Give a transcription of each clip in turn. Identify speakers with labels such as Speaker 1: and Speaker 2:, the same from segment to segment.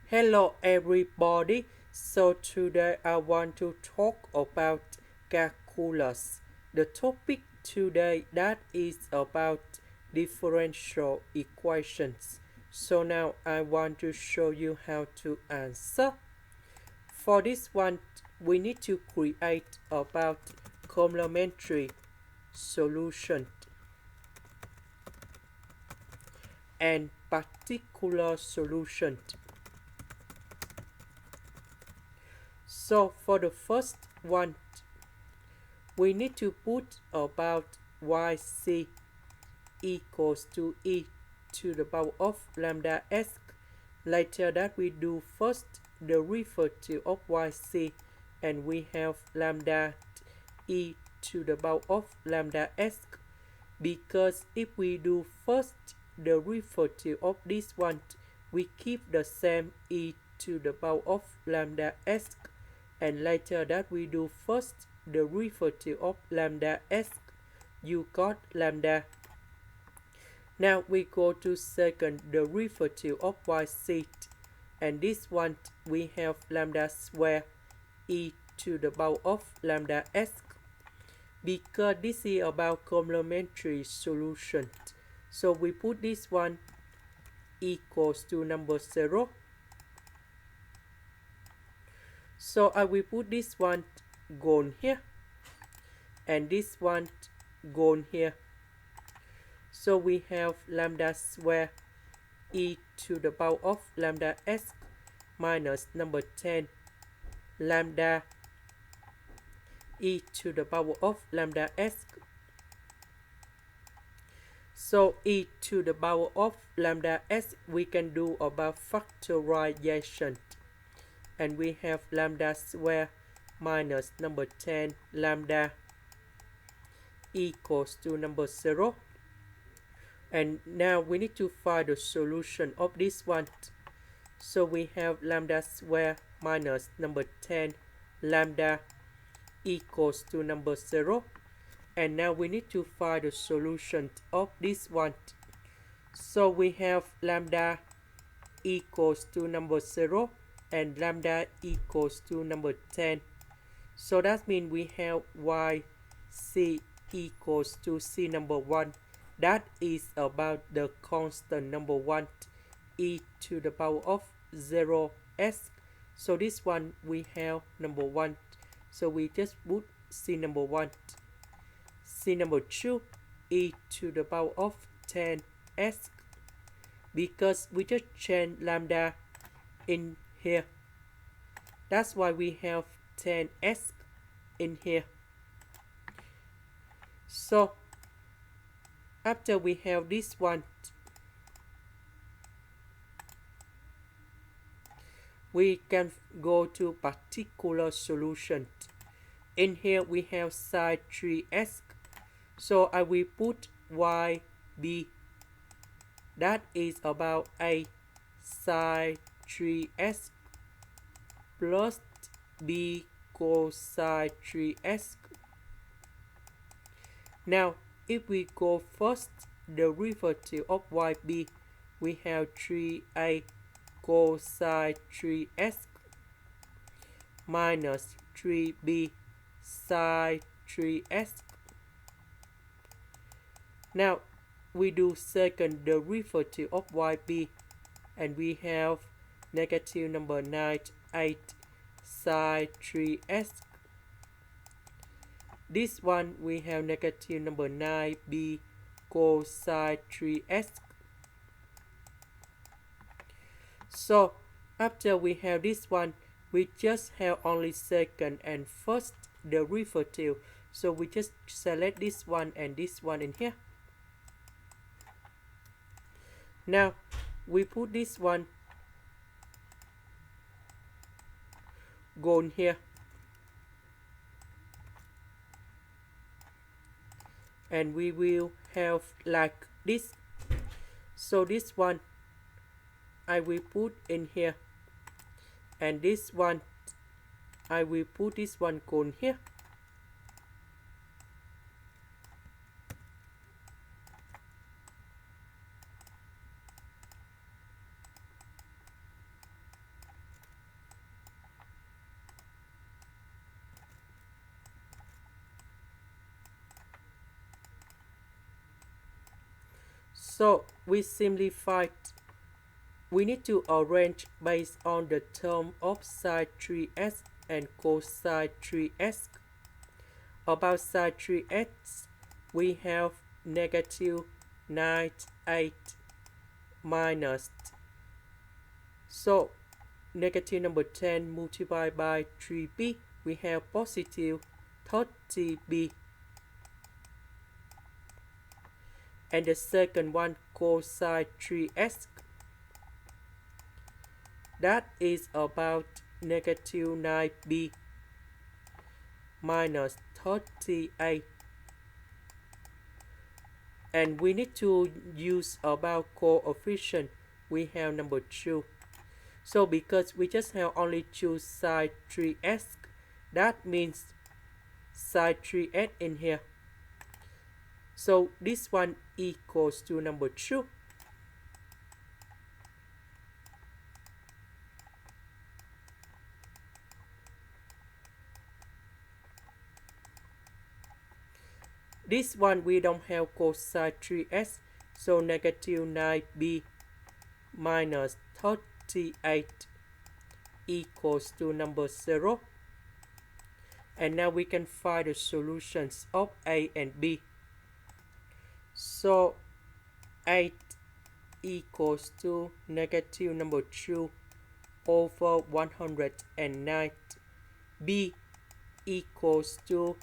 Speaker 1: Hello everybody. So today I want to talk about calculus. The topic today that is about differential equations. So now I want to show you how to answer. For this one we need to create about complementary solution and particular solution. So for the first one, we need to put about yc equals to e to the power of lambda s. Later that we do first the derivative of yc, and we have lambda e to the power of lambda s, because if we do first the derivative of this one, we keep the same e to the power of lambda s, and later that we do first the derivative of lambda s, you got lambda. Now we go to second derivative of yc, and this one we have lambda square e to the power of lambda s, because this is about complementary solution. So we put this one equals to number 0. So I will put this one gone here, and this one gone here. So we have lambda square e to the power of lambda s minus number 10 lambda e to the power of lambda s. So e to the power of lambda s we can do about factorization, and we have lambda square minus number 10 lambda equals to number 0. And now we need to find the solution of this one. So we have lambda square minus number 10 lambda equals to number 0. And now we need to find the solution of this one. So we have lambda equals to number 0 and lambda equals to number 10. So that means we have yc equals to c number 1. That is about the constant number 1 e to the power of 0s. So this one we have number 1. So we just put c number 1. C number 2 e to the power of 10s, because we just change lambda in here. That's why we have 10s in here. So after we have this one, we can go to particular solution. In here we have sin 3x. So I will put yb, that is about a sin 3x plus b cosine 3x. Now if we go first the derivative of yb, we have 3a cosine 3x minus 3b sin 3x. Now we do second derivative of yb, and we have negative number 98 sin 3x. This one we have negative number 9b cosine 3x. So after we have this one, we just have only second and first derivative. So we just select this one and this one in here. Now we put this one gone here, and we will have like this. So this one I will put in here, and this one I will put this one gone here. So we simplified. We need to arrange based on the term of sine 3x and cosine 3x. About sine 3x, we have negative 98 minus. So negative number 10 multiplied by 3b, we have positive 30b. And the second one, cosine 3x, that is about negative 9b minus 38. And we need to use about coefficient. We have number 2. So because we just have only 2 sine 3x, that means sine 3x in here. So this one equals to number 2. This one we don't have cosine 3x, so negative 9b minus 38 equals to number 0. And now we can find the solutions of A and B. So 8 equals to negative number 2 over 109. B equals to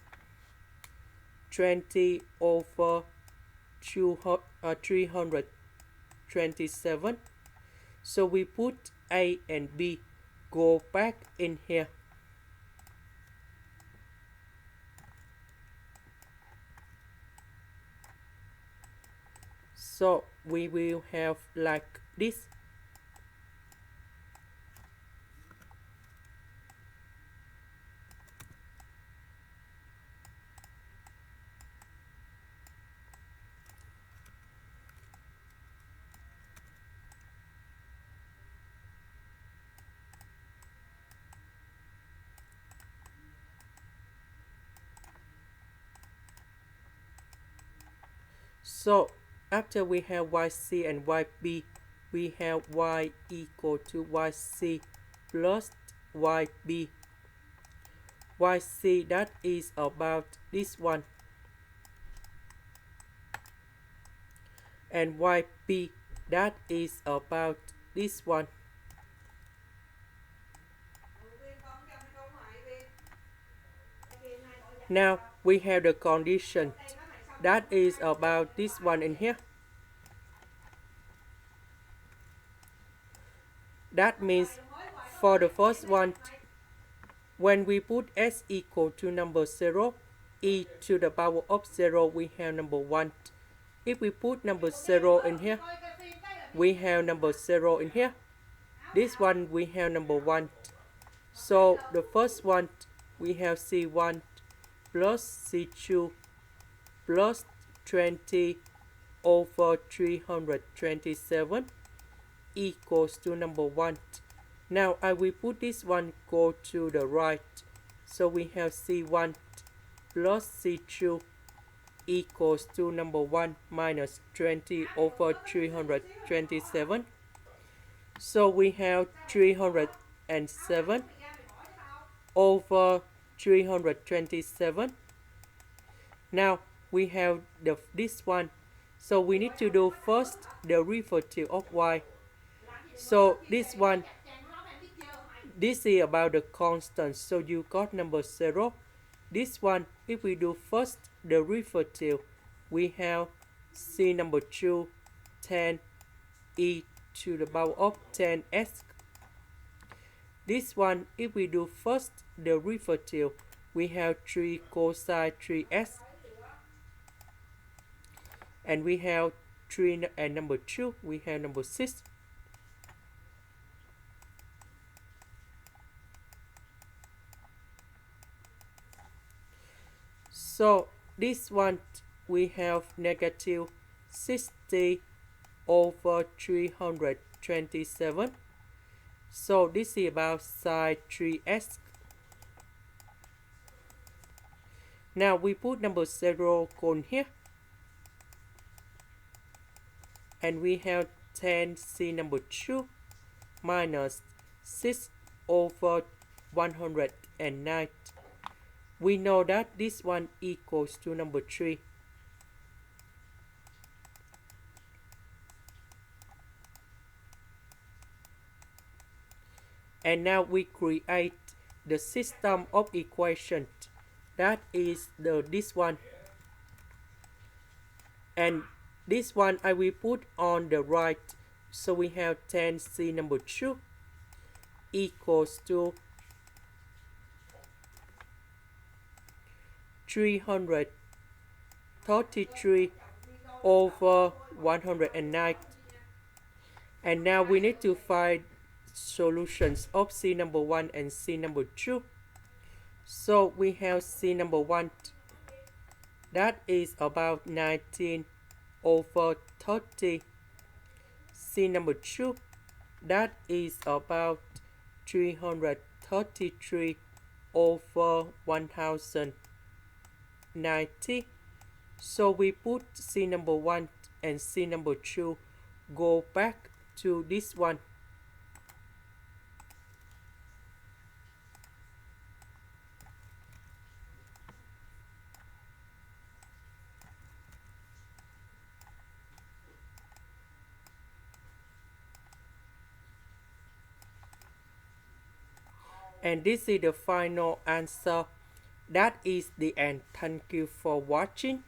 Speaker 1: 20 over 327. So we put A and B go back in here. So we will have like this. So after we have yc and yb, we have y equal to yc plus yb. Yc, that is about this one. And yb, that is about this one. Now we have the condition. That is about this one in here. That means for the first one, when we put s equal to number 0, e to the power of 0, we have number 1. If we put number 0 in here, we have number 0 in here. This one we have number 1. So the first one, we have c1 plus c2 plus 20 over 327 equals to number 1. Now I will put this one go to the right. So we have c1 plus c2 equals to number 1 minus 20 over 327. So we have 307 over 327. Now we have this one. So we need to do first the derivative of y. So this one, this is about the constant. So you got number 0. This one, if we do first the derivative, we have c number 2, 10 e to the power of 10s. This one, if we do first the derivative, we have 3 cosine 3s. And we have 3 and number 2, we have number 6. So this one, we have negative 60 over 327. So this is about sine 3s. Now we put number 0 on here. and we have 10c number 2 minus 6 over 109. We know that this one equals to number 3. And now we create the system of equations. That is this one. And this one I will put on the right. So we have 10c number 2 equals to 333 over 109. And now we need to find solutions of c number 1 and c number 2. So we have c number 1. That is about 19 over 30. C number 2. That is about 333 over 1090. So we put c number 1 and c number 2 go back to this one. And this is the final answer. That is the end. Thank you for watching.